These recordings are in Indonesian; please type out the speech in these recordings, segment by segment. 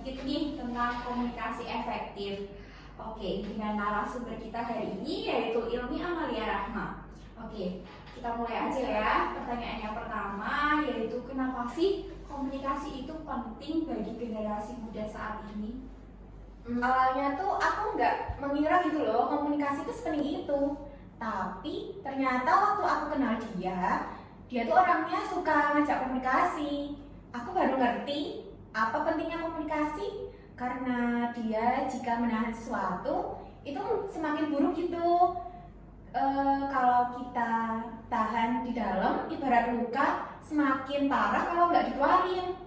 sedikit nih tentang komunikasi efektif. Oke, dengan narasumber kita hari ini yaitu Ilmi Amalia Rahma. Oke, kita mulai aja ya. Pertanyaan yang pertama yaitu kenapa sih komunikasi itu penting bagi generasi muda saat ini? Awalnya tuh aku nggak mengira gitu loh komunikasi itu sepenting itu. Tapi ternyata waktu aku kenal dia tuh orangnya suka ngajak komunikasi. Aku baru ngerti apa pentingnya komunikasi karena dia jika menahan sesuatu itu semakin buruk gitu. Kalau kita tahan di dalam ibarat luka semakin parah kalau nggak dikeluarin.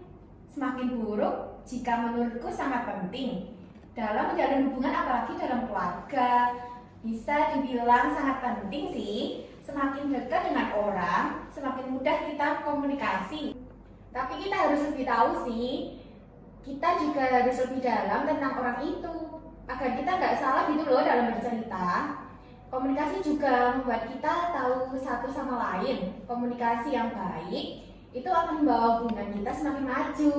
Semakin buruk jika menurutku sangat penting dalam menjalin hubungan apalagi dalam keluarga. Bisa dibilang sangat penting sih. Semakin dekat dengan orang, semakin mudah kita komunikasi. Tapi kita harus lebih tahu sih, kita juga harus lebih dalam tentang orang itu agar kita nggak salah gitu loh dalam bercerita. Komunikasi juga membuat kita tahu satu sama lain. Komunikasi yang baik itu akan membawa hubungan kita semakin maju.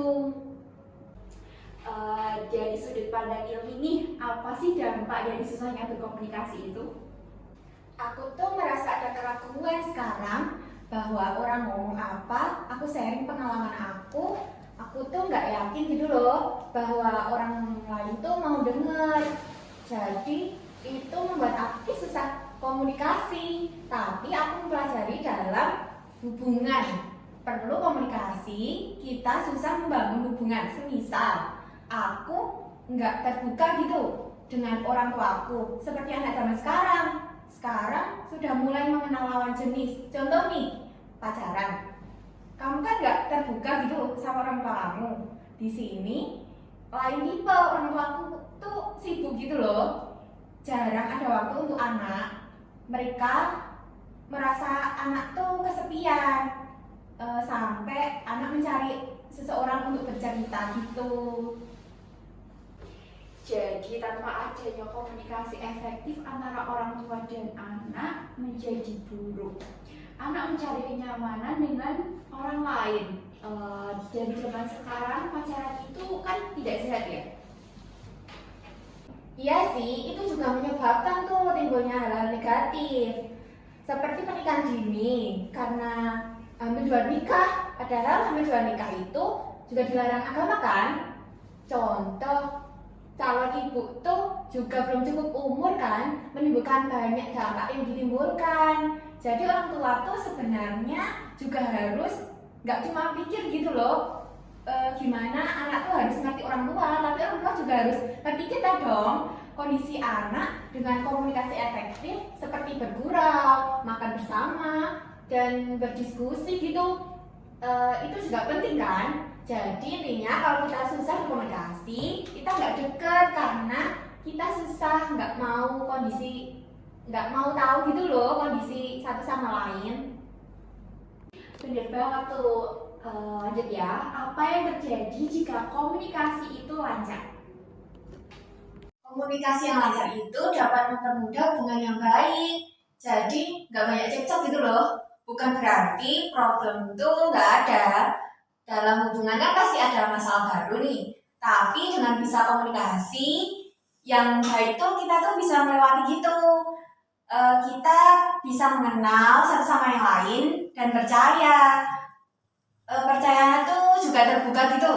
Dari sudut pandang Ilmi nih, apa sih dampak dari susahnya berkomunikasi itu? Aku tuh merasa ada keraguan sekarang bahwa orang ngomong apa, aku sharing pengalaman aku tuh nggak yakin gitu loh bahwa orang lain tuh mau denger. Jadi itu membuat aku susah komunikasi. Tapi aku mempelajari dalam hubungan perlu komunikasi, kita susah membangun hubungan. Semisal aku nggak terbuka gitu dengan orang tuaku seperti anak zaman sekarang. Sekarang sudah mulai mengenal lawan jenis. Contoh nih, pacaran. Kamu kan nggak terbuka gitu sama orang tua kamu. Di sini lain tipe, orang tuaku tuh sibuk gitu loh. Jarang ada waktu untuk anak. Mereka merasa anak tuh kesepian. Sampai anak mencari seseorang untuk bercerita gitu. Jadi tanpa adanya komunikasi efektif antara orang tua dan anak menjadi buruk. Anak mencari kenyamanan dengan orang lain. Dan zaman sekarang pacaran itu kan tidak sehat ya? Iya sih, itu juga menyebabkan tuh timbulnya hal-hal negatif seperti pernikahan dini karena hamil di luar nikah. Padahal hamil di luar nikah itu juga dilarang agama kan. Contoh, calon ibu tuh juga belum cukup umur kan, menimbulkan banyak dampak yang ditimbulkan. Jadi orang tua tuh sebenarnya juga harus nggak cuma pikir gitu loh, gimana anak tuh harus ngerti orang tua, tapi orang tua juga harus ngerti kita dong. Kondisi anak dengan komunikasi efektif seperti bergurau, makan bersama, dan berdiskusi gitu, itu juga penting kan. Jadi intinya kalau kita susah berkomunikasi, kita nggak deket karena kita susah, nggak mau tahu gitu loh kondisi satu sama lain. Bener banget tuh. Lanjut ya, apa yang terjadi jika komunikasi itu lancar? Komunikasi yang lancar itu dapat mempermudah hubungan yang baik. Jadi nggak banyak cekcok gitu loh. Bukan berarti problem itu nggak ada. Dalam hubungan kan pasti ada masalah baru nih. Tapi dengan bisa komunikasi yang baik tuh kita tuh bisa melewati gitu. Kita bisa mengenal satu sama yang lain dan percaya. Percayanya tuh juga terbuka gitu.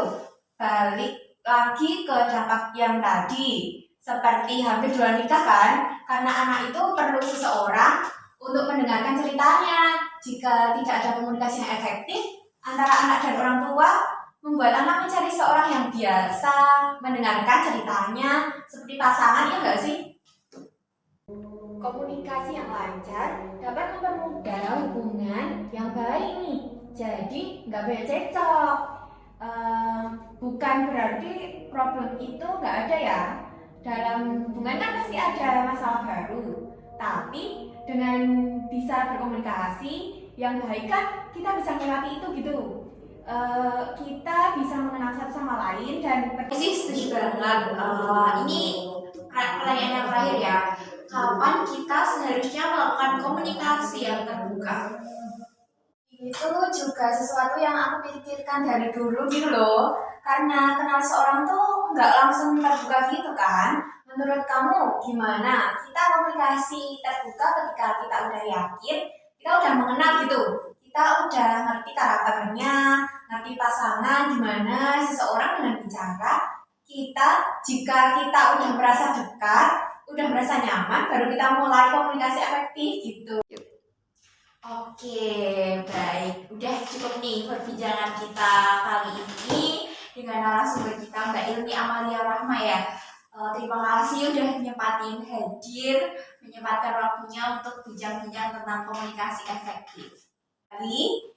Balik lagi ke dampak yang tadi. Seperti hampir di luar nikah kan, karena anak itu perlu seseorang untuk mendengarkan ceritanya. Jika tidak ada komunikasi yang efektif antara anak dan orang tua, membuat anak mencari seorang yang biasa mendengarkan ceritanya, seperti pasangan, ya nggak sih? Komunikasi yang lancar dapat mempermudah hubungan yang baik nih. Jadi nggak banyak cekcok. Bukan berarti problem itu nggak ada ya. Dalam hubungan kan pasti ada masalah baru. Tapi dengan bisa berkomunikasi yang baik kan kita bisa melewati itu gitu. Kita bisa mengenal satu sama lain dan Sih setuju banget. Ini pertanyaan yang terakhir ya. Kapan kita seharusnya melakukan komunikasi yang terbuka? Itu juga sesuatu yang aku pikirkan dari dulu gitu loh. Karena kenal seorang tuh nggak langsung terbuka gitu kan. Menurut kamu gimana? Kita komunikasi terbuka ketika kita udah yakin, kita udah mengenal gitu. Kita udah ngerti karakternya, ngerti pasangan gimana seseorang dengan bicara. Jika kita udah merasa dekat, udah merasa nyaman, baru kita mulai komunikasi efektif gitu. Oke, baik. Udah cukup nih perbincangan kita kali ini dengan narasumber kita Mbak Ilmi Amalia Rahma ya. Terima kasih udah nyempatin hadir, menyempatkan waktunya untuk bincang-bincang tentang komunikasi efektif. Jadi,